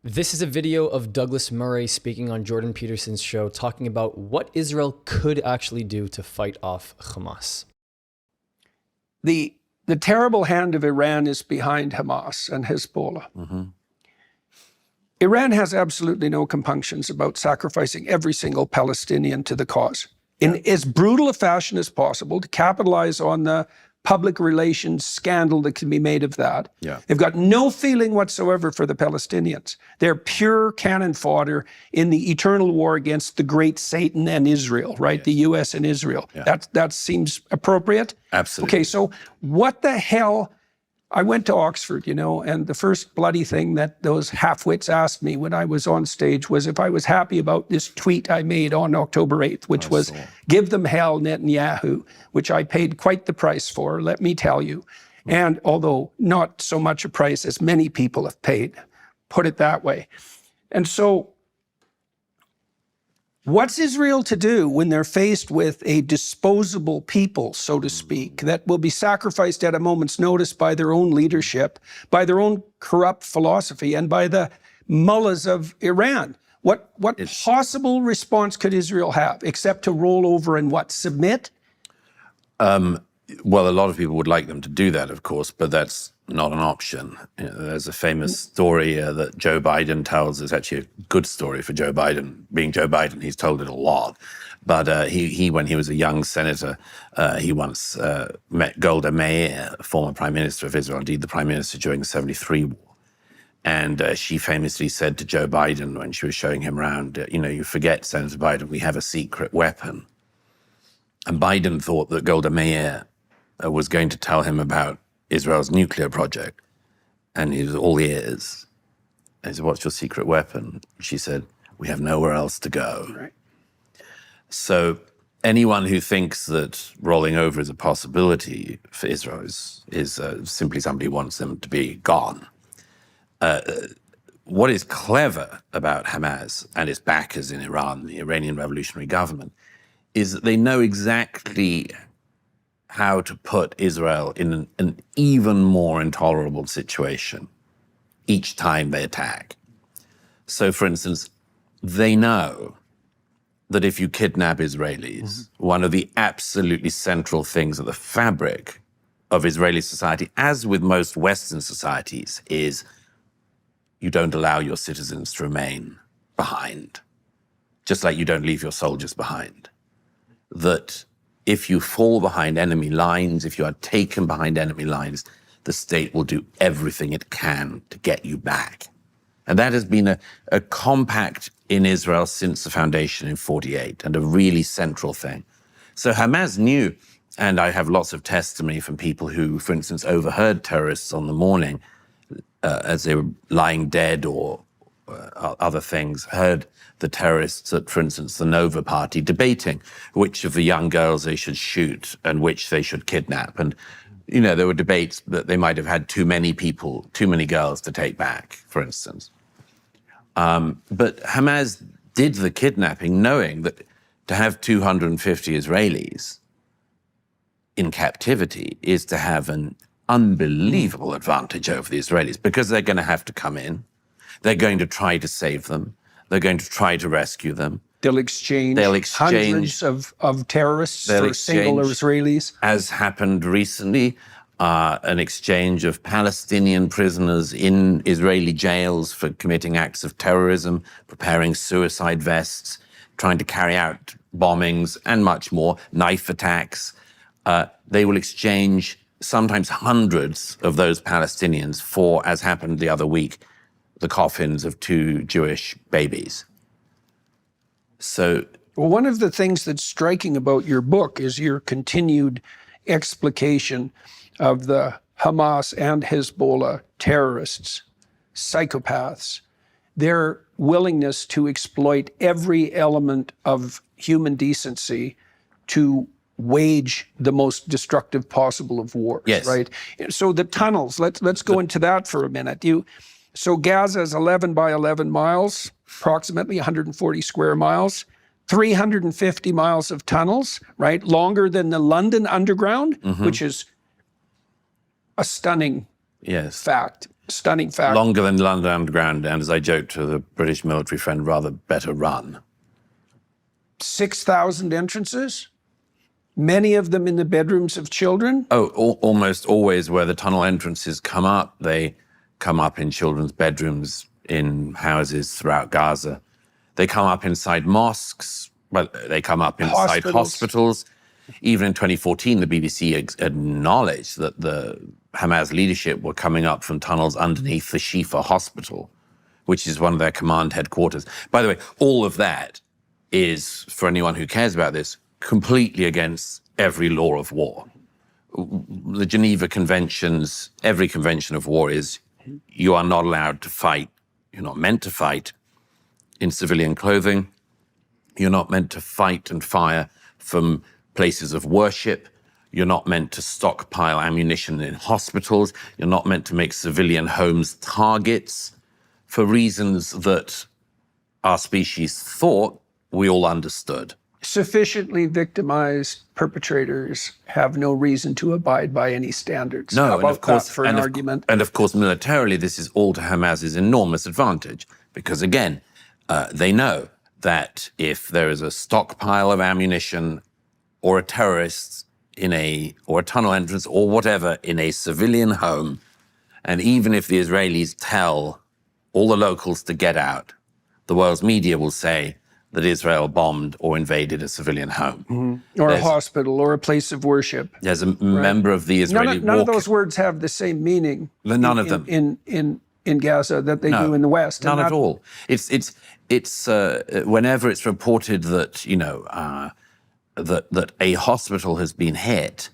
This is a video of Douglas Murray speaking on Jordan Peterson's show, talking about what Israel could actually do to fight off Hamas. The terrible hand of Iran is behind Hamas and Hezbollah. Mm-hmm. Iran has absolutely no compunctions about sacrificing every single Palestinian to the cause in as brutal a fashion as possible to capitalize on the public relations scandal that can be made of that. Yeah. They've got no feeling whatsoever for the Palestinians. They're pure cannon fodder in the eternal war against the great Satan and Israel, right? The US and Israel. Yeah. That seems appropriate? Absolutely. Okay, so what the hell? I went to Oxford, and the first bloody thing that those half-wits asked me when I was on stage was if I was happy about this tweet I made on October 8th, which was, "Give them hell, Netanyahu," which I paid quite the price for, let me tell you. And although not so much a price as many people have paid, put it that way. And so what's Israel to do when they're faced with a disposable people, so to speak, that will be sacrificed at a moment's notice by their own leadership, by their own corrupt philosophy, and by the mullahs of Iran? What possible response could Israel have, except to roll over and submit? Well, a lot of people would like them to do that, of course, but that's not an option. There's a famous story that Joe Biden tells. It's actually a good story for Joe Biden. Being Joe Biden, he's told it a lot. But he when he was a young senator, he once met Golda Meir, former prime minister of Israel, indeed the prime minister during the 73 war. And she famously said to Joe Biden when she was showing him around, you forget, Senator Biden, we have a secret weapon. And Biden thought that Golda Meir was going to tell him about Israel's nuclear project. And he was all ears. And he said, "What's your secret weapon?" She said, "We have nowhere else to go." Right. So anyone who thinks that rolling over is a possibility for Israel is simply somebody who wants them to be gone. What is clever about Hamas and its backers in Iran, the Iranian Revolutionary Government, is that they know exactly how to put Israel in an even more intolerable situation each time they attack. So, for instance, they know that if you kidnap Israelis, one of the absolutely central things of the fabric of Israeli society, as with most Western societies, is you don't allow your citizens to remain behind, just like you don't leave your soldiers behind. That if you fall behind enemy lines, if you are taken behind enemy lines, the state will do everything it can to get you back. And that has been a compact in Israel since the foundation in 48, and a really central thing. So Hamas knew, and I have lots of testimony from people who, for instance, overheard terrorists on the morning as they were lying dead or other things, heard the terrorists at, for instance, the Nova Party debating which of the young girls they should shoot and which they should kidnap. And, there were debates that they might have had too many people, too many girls to take back, for instance. But Hamas did the kidnapping knowing that to have 250 Israelis in captivity is to have an unbelievable advantage over the Israelis, because they're going to have to come in. They're going to try to save them. They're going to try to rescue them. They'll exchange hundreds of terrorists for single Israelis. As happened recently, an exchange of Palestinian prisoners in Israeli jails for committing acts of terrorism, preparing suicide vests, trying to carry out bombings, and much more, knife attacks. They will exchange sometimes hundreds of those Palestinians for, as happened the other week, the coffins of 2 Jewish babies. So, well, one of the things that's striking about your book is your continued explication of the Hamas and Hezbollah terrorists, psychopaths, their willingness to exploit every element of human decency to wage the most destructive possible of wars, yes. Right? So the tunnels, let's go into that for a minute. So Gaza is 11 by 11 miles, approximately 140 square miles, 350 miles of tunnels, right? Longer than the London Underground, which is a stunning fact. Stunning fact. Longer than London Underground, and as I joked to the British military friend, rather better run. 6,000 entrances, many of them in the bedrooms of children. Oh, almost always where the tunnel entrances come up, they come up in children's bedrooms, in houses throughout Gaza. They come up inside mosques, but they come up inside hospitals. Even in 2014, the BBC acknowledged that the Hamas leadership were coming up from tunnels underneath the Shifa hospital, which is one of their command headquarters. By the way, all of that is, for anyone who cares about this, completely against every law of war. The Geneva Conventions, every convention of war is you are not allowed to fight, you're not meant to fight in civilian clothing, you're not meant to fight and fire from places of worship, you're not meant to stockpile ammunition in hospitals, you're not meant to make civilian homes targets for reasons that our species thought we all understood. Sufficiently victimized perpetrators have no reason to abide by any standards. No, How and about of course, that for an argument? And of course, militarily, this is all to Hamas's enormous advantage, because again, they know that if there is a stockpile of ammunition or a terrorist or a tunnel entrance or whatever in a civilian home, and even if the Israelis tell all the locals to get out, the world's media will say that Israel bombed or invaded a civilian home. Or a hospital or a place of worship. There's a member of the Israeli None of those words have the same meaning. None of them. In Gaza that they do in the West. None at all. It's whenever it's reported that, you know, that a hospital has been hit,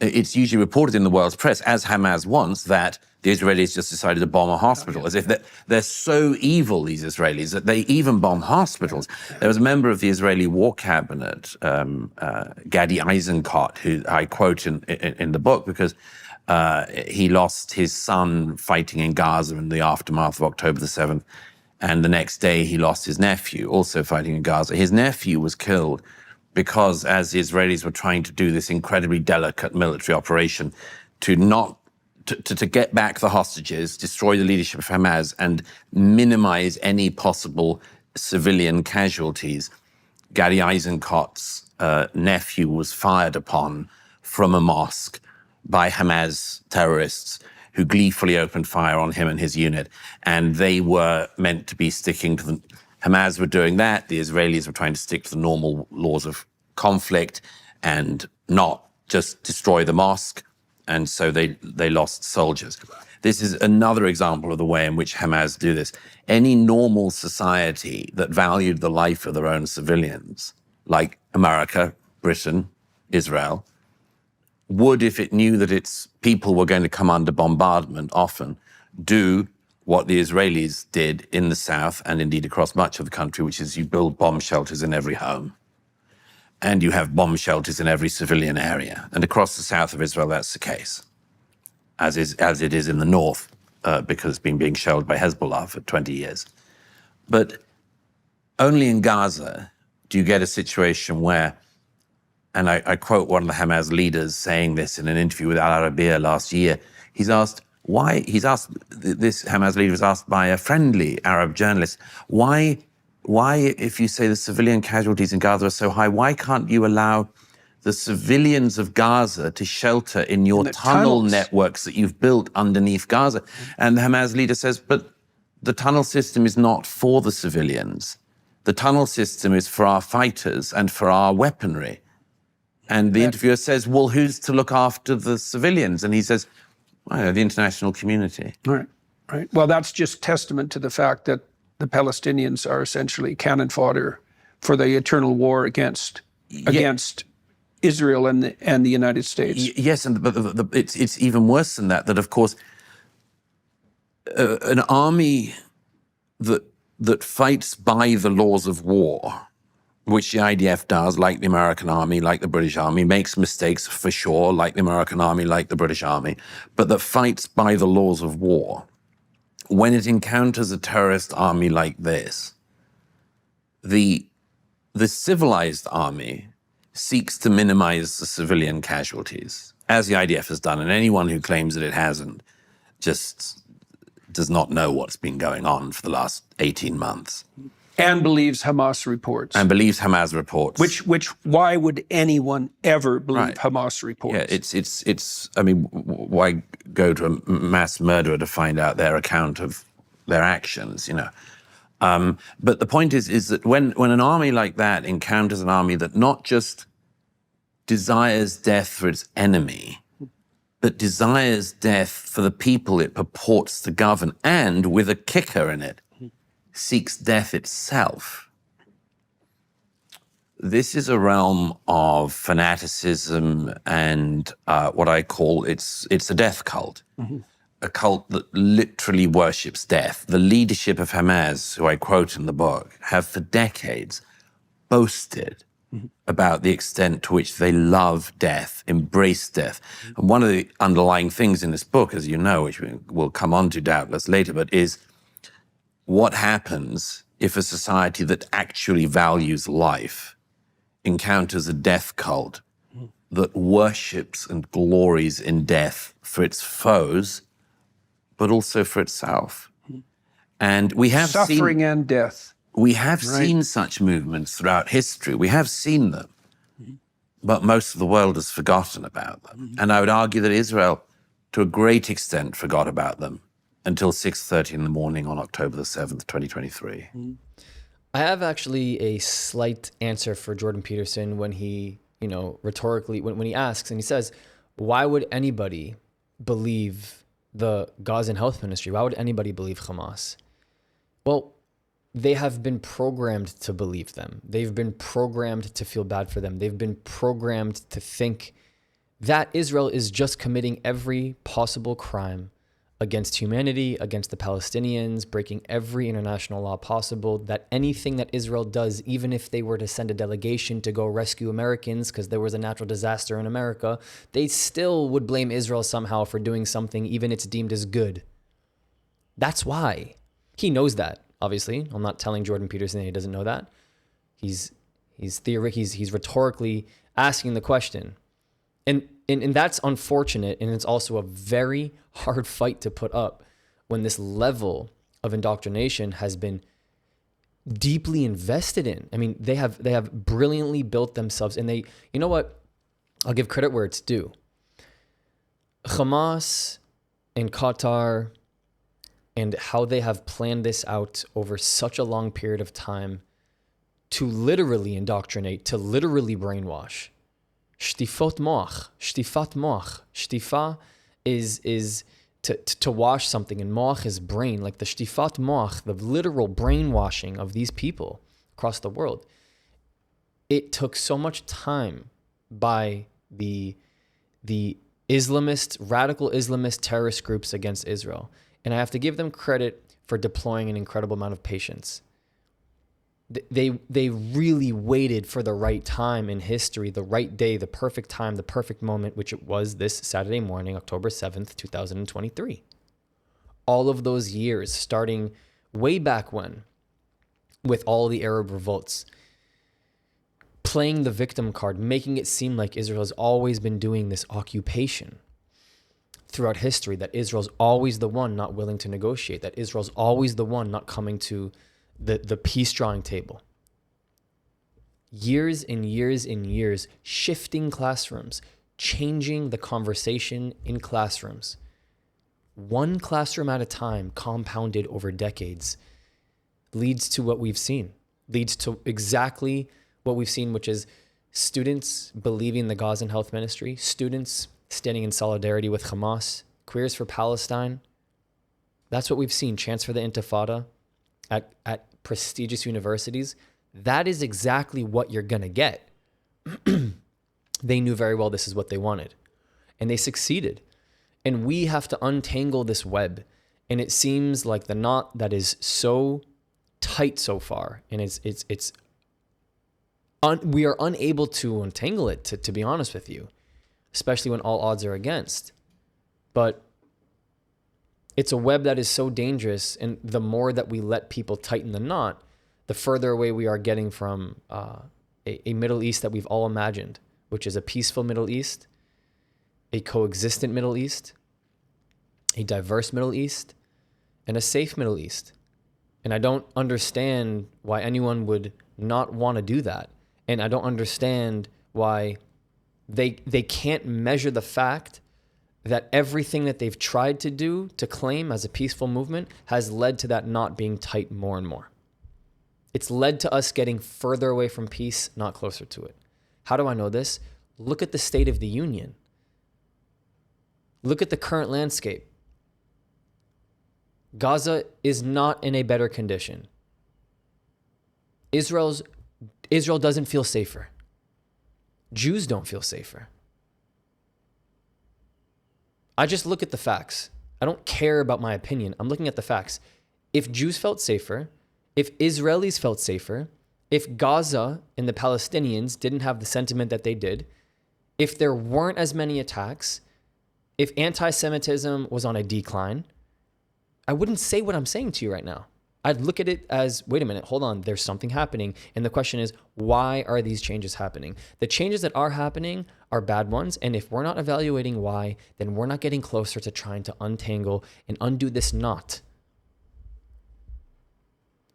it's usually reported in the world's press, as Hamas wants, that the Israelis just decided to bomb a hospital, as if they're so evil, these Israelis, that they even bomb hospitals. There was a member of the Israeli War Cabinet, Gadi Eisenkot, who I quote in the book because he lost his son fighting in Gaza in the aftermath of October the 7th, and the next day he lost his nephew, also fighting in Gaza. His nephew was killed because, as the Israelis were trying to do this incredibly delicate military operation to get back the hostages, destroy the leadership of Hamas, and minimize any possible civilian casualties, Gadi Eisenkot's nephew was fired upon from a mosque by Hamas terrorists who gleefully opened fire on him and his unit. And they were meant to be sticking to Hamas were doing that. The Israelis were trying to stick to the normal laws of conflict and not just destroy the mosque. And so they lost soldiers. This is another example of the way in which Hamas do this. Any normal society that valued the life of their own civilians, like America, Britain, Israel, would, if it knew that its people were going to come under bombardment, often do what the Israelis did in the south and indeed across much of the country, which is you build bomb shelters in every home. And you have bomb shelters in every civilian area. And across the south of Israel, that's the case, as it is in the north, because it's been being shelled by Hezbollah for 20 years. But only in Gaza do you get a situation where, and I quote one of the Hamas leaders saying this in an interview with Al Arabiya last year, this Hamas leader was asked by a friendly Arab journalist, why, if you say the civilian casualties in Gaza are so high, why can't you allow the civilians of Gaza to shelter in your tunnel networks that you've built underneath Gaza? And the Hamas leader says, but the tunnel system is not for the civilians. The tunnel system is for our fighters and for our weaponry. And the interviewer says, well, who's to look after the civilians? And he says, well, the international community. Right. Well, that's just testament to the fact that the Palestinians are essentially cannon fodder for the eternal war against Israel and the United States. Yes, but it's even worse than that. That of course, an army that fights by the laws of war, which the IDF does, like the American army, like the British army, makes mistakes for sure, like the American army, like the British army, but that fights by the laws of war. When it encounters a terrorist army like this, the civilized army seeks to minimize the civilian casualties, as the IDF has done, and anyone who claims that it hasn't just does not know what's been going on for the last 18 months. And believes Hamas reports. And believes Hamas reports. Which why would anyone ever believe Right. Hamas reports? Yeah, it's. I mean, why go to a mass murderer to find out their account of their actions? You know. But the point is that when an army like that encounters an army that not just desires death for its enemy, but desires death for the people it purports to govern, and with a kicker in it, seeks death itself. This is a realm of fanaticism and what I call it's a death cult, a cult that literally worships death. The leadership of Hamas, who I quote in the book, have for decades boasted about the extent to which they love death, embrace death. And one of the underlying things in this book, as you know, which we'll come on to doubtless later, but is what happens if a society that actually values life encounters a death cult that worships and glories in death for its foes, but also for itself. And we have Suffering and death. We have seen such movements throughout history. We have seen them, but most of the world has forgotten about them. And I would argue that Israel, to a great extent, forgot about them until 6:30 in the morning on October the 7th, 2023. I have actually a slight answer for Jordan Peterson when he, rhetorically, when he asks and he says, why would anybody believe the Gazan health ministry? Why would anybody believe Hamas? Well, they have been programmed to believe them. They've been programmed to feel bad for them. They've been programmed to think that Israel is just committing every possible crime against humanity, against the Palestinians, breaking every international law possible, that anything that Israel does, even if they were to send a delegation to go rescue Americans because there was a natural disaster in America, they still would blame Israel somehow for doing something, even it's deemed as good. That's why. He knows that, obviously. I'm not telling Jordan Peterson that he doesn't know that. He's rhetorically asking the question. And that's unfortunate, and it's also a very hard fight to put up when this level of indoctrination has been deeply invested in. I mean, they have brilliantly built themselves, and they, you know what? I'll give credit where it's due. Hamas and Qatar and how they have planned this out over such a long period of time to literally indoctrinate, to literally brainwash. Shtifat moach. Shtifa is to wash something, and moach is brain. Like the shtifat moach, the literal brainwashing of these people across the world. It took so much time by the radical Islamist terrorist groups against Israel. And I have to give them credit for deploying an incredible amount of patience. They really waited for the right time in history, the right day, the perfect time, the perfect moment, which it was this Saturday morning, October 7th, 2023. All of those years, starting way back when, with all the Arab revolts, playing the victim card, making it seem like Israel has always been doing this occupation throughout history, that Israel's always the one not willing to negotiate, that Israel's always the one not coming to the peace drawing table. Years and years and years, shifting classrooms, changing the conversation in classrooms. One classroom at a time, compounded over decades, leads to what we've seen, leads to exactly what we've seen, which is students believing the Gazan health ministry, students standing in solidarity with Hamas, Queers for Palestine. That's what we've seen. Chants for the Intifada at prestigious universities. That is exactly what you're going to get. They knew very well this is what they wanted. And they succeeded. And we have to untangle this web. And it seems like the knot that is so tight so far, and we are unable to untangle it, to be honest with you, especially when all odds are against. But it's a web that is so dangerous, and the more that we let people tighten the knot, the further away we are getting from a Middle East that we've all imagined, which is a peaceful Middle East, a coexistent Middle East, a diverse Middle East, and a safe Middle East. And I don't understand why anyone would not want to do that. And I don't understand why they can't measure the fact that everything that they've tried to do to claim as a peaceful movement has led to that knot being tight more and more. It's led to us getting further away from peace, not closer to it. How do I know this? Look at the state of the union. Look at the current landscape. Gaza is not in a better condition. Israel doesn't feel safer. Jews don't feel safer. I just look at the facts. I don't care about my opinion. I'm looking at the facts. If Jews felt safer, if Israelis felt safer, if Gaza and the Palestinians didn't have the sentiment that they did, if there weren't as many attacks, if anti-Semitism was on a decline, I wouldn't say what I'm saying to you right now. I'd look at it as, wait a minute, hold on, there's something happening. And the question is, why are these changes happening? The changes that are happening are bad ones. And if we're not evaluating why, then we're not getting closer to trying to untangle and undo this knot.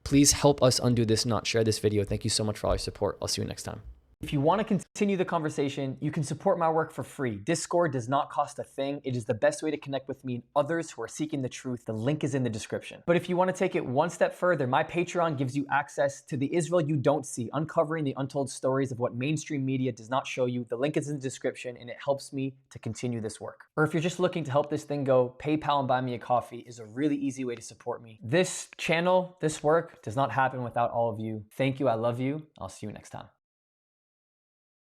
Please help us undo this knot. Share this video. Thank you so much for all your support. I'll see you next time. If you want to continue the conversation, you can support my work for free. Discord does not cost a thing. It is the best way to connect with me and others who are seeking the truth. The link is in the description. But if you want to take it one step further, my Patreon gives you access to the Israel you don't see, uncovering the untold stories of what mainstream media does not show you. The link is in the description and it helps me to continue this work. Or if you're just looking to help this thing go, PayPal and Buy Me a Coffee is a really easy way to support me. This channel, this work does not happen without all of you. Thank you. I love you. I'll see you next time.